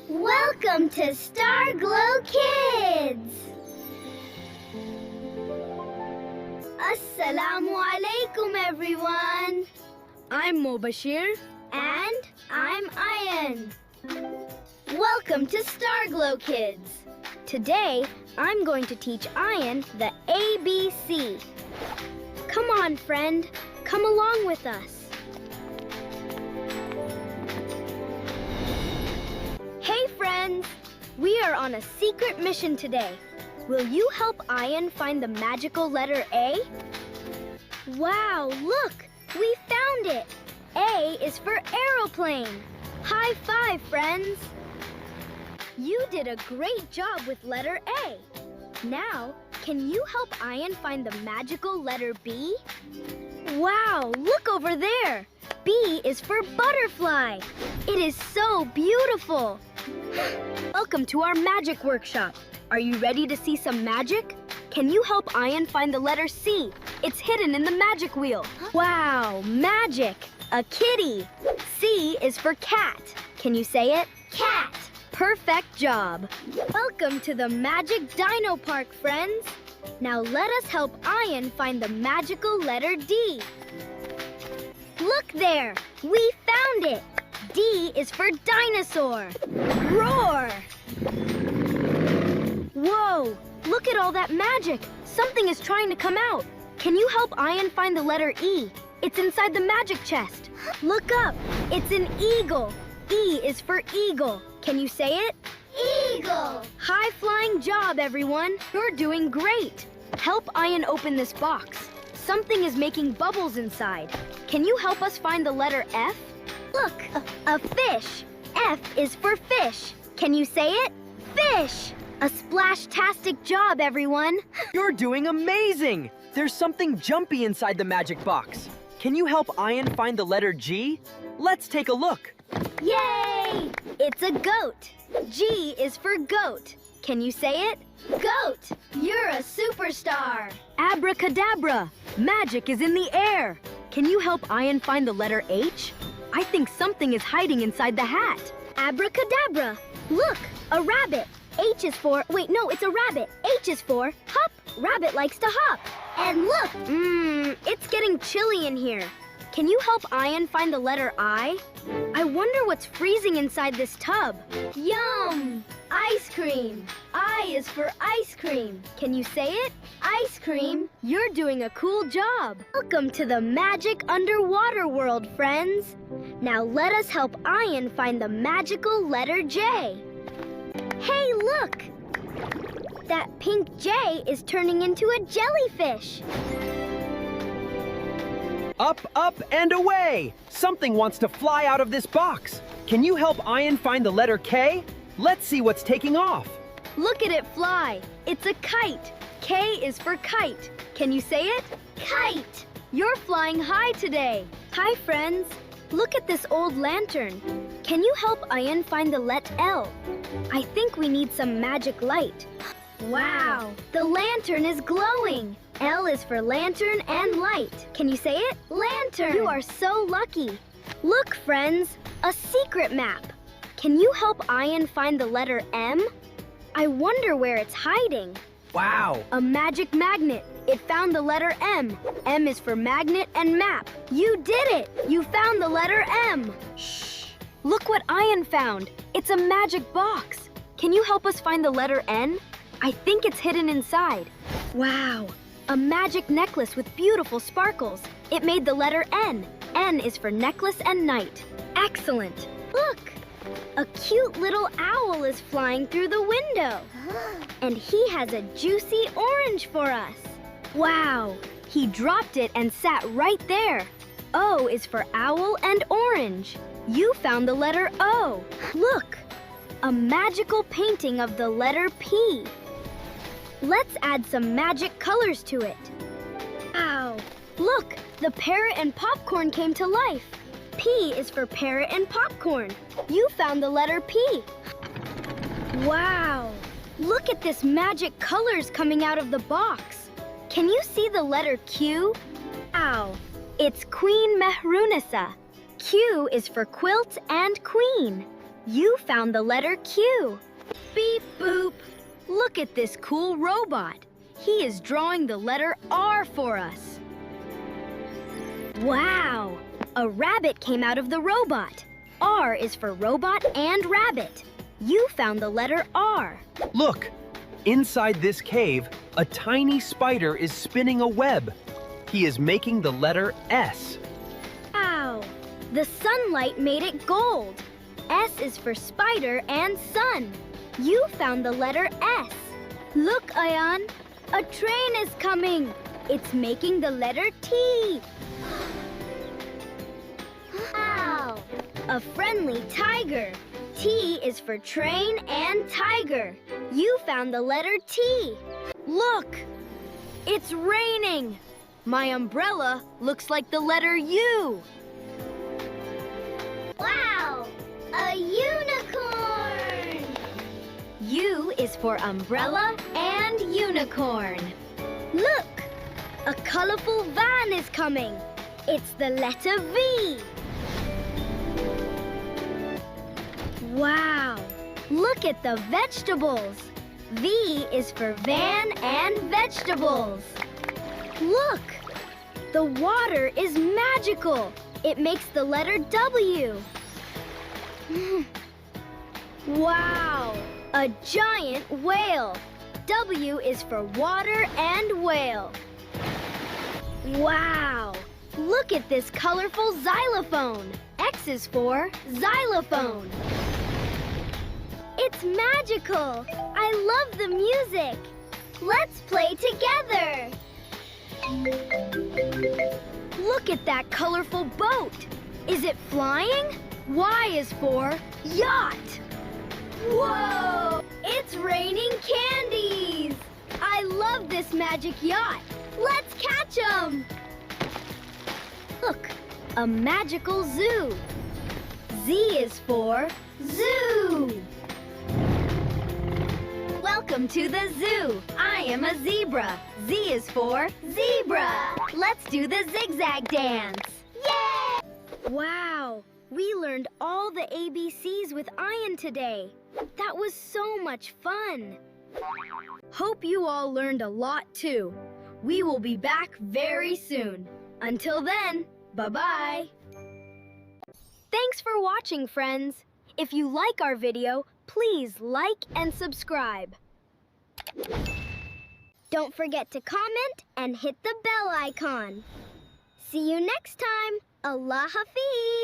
Welcome to StarGlowKids! Assalamu alaikum, everyone! I'm Mubashir. And I'm Ayan. Welcome to StarGlowKids! Today, I'm going to teach Ayan the ABC. Come on, friend. Come along with us. Hey, friends! We are on a secret mission today. Will you help Ayan find the magical letter A? Wow, look! We found it! A is for aeroplane. High five, friends! You did a great job with letter A. Now, can you help Ayan find the magical letter B? Wow, look over there! B is for butterfly. It is so beautiful. Welcome to our magic workshop. Are you ready to see some magic? Can you help Ayan find the letter C? It's hidden in the magic wheel. Wow, magic! A kitty. C is for cat. Can you say it? Cat. Perfect job. Welcome to the Magic Dino Park, friends. Now let us help Ayan find the magical letter D. Look there! We found it! D is for dinosaur. Roar! Whoa! Look at all that magic! Something is trying to come out. Can you help Ayan find the letter E? It's inside the magic chest. Look up! It's an eagle. E is for eagle. Can you say it? Eagle! High-flying job, everyone. You're doing great. Help Ayan open this box. Something is making bubbles inside. Can you help us find the letter F? Look, a fish. F is for fish. Can you say it? Fish! A splash-tastic job, everyone. You're doing amazing! There's something jumpy inside the magic box. Can you help Ayan find the letter G? Let's take a look. Yay! It's a goat. G is for goat. Can you say it? Goat! You're a superstar. Abracadabra! Magic is in the air. Can you help Ayan find the letter H? I think something is hiding inside the hat. Abracadabra! Look, a rabbit. H is for, wait, no, it's a rabbit. H is for hop. Rabbit likes to hop. And look, it's getting chilly in here. Can you help Ayan find the letter I? I wonder what's freezing inside this tub. Yum! Ice cream. I is for ice cream. Can you say it? Ice cream. You're doing a cool job. Welcome to the magic underwater world, friends. Now let us help Ayan find the magical letter J. Hey, look! That pink J is turning into a jellyfish. Up, up, and away! Something wants to fly out of this box. Can you help Ayan find the letter K? Let's see what's taking off. Look at it fly. It's a kite. K is for kite. Can you say it? Kite. You're flying high today. Hi, friends. Look at this old lantern. Can you help Ayan find the letter L? I think we need some magic light. Wow, the lantern is glowing. L is for lantern and light. Can you say it? Lantern. You are so lucky. Look, friends, a secret map. Can you help Ayan find the letter M? I wonder where it's hiding. Wow! A magic magnet. It found the letter M. M is for magnet and map. You did it! You found the letter M. Shh! Look what Ayan found. It's a magic box. Can you help us find the letter N? I think it's hidden inside. Wow! A magic necklace with beautiful sparkles. It made the letter N. N is for necklace and knight. Excellent! Look! A cute little owl is flying through the window. And he has a juicy orange for us. Wow! He dropped it and sat right there. O is for owl and orange. You found the letter O. Look! A magical painting of the letter P. Let's add some magic colors to it. Wow! Look! The parrot and popcorn came to life. P is for parrot and popcorn. You found the letter P. Wow! Look at this magic colors coming out of the box. Can you see the letter Q? Wow! It's Queen Mehrunissa. Q is for quilt and queen. You found the letter Q. Beep boop. Look at this cool robot. He is drawing the letter R for us. Wow! A rabbit came out of the robot. R is for robot and rabbit. You found the letter R. Look! Inside this cave, a tiny spider is spinning a web. He is making the letter S. Wow! The sunlight made it gold. S is for spider and sun. You found the letter S. Look, Ayan! A train is coming. It's making the letter T. Wow! A friendly tiger. T is for train and tiger. You found the letter T. Look! It's raining! My umbrella looks like the letter U. Wow! A unicorn! U is for umbrella and unicorn. Look! A colorful van is coming. It's the letter V. Wow! Look at the vegetables. V is for van and vegetables. Look! The water is magical. It makes the letter W. Wow! A giant whale. W is for water and whale. Wow! Look at this colorful xylophone. X is for xylophone. It's magical. I love the music. Let's play together. Look at that colorful boat. Is it flying? Y is for yacht. Whoa! It's raining candies. I love this magic yacht. Let's catch 'em. Look, a magical zoo. Z is for zoo. Welcome to the zoo. I am a zebra. Z is for zebra. Let's do the zigzag dance. Yay! Wow, we learned all the ABCs with Ayan today. That was so much fun. Hope you all learned a lot too. We will be back very soon. Until then, bye-bye. Thanks for watching, friends. If you like our video, please like and subscribe. Don't forget to comment and hit the bell icon. See you next time. Allah Hafiz.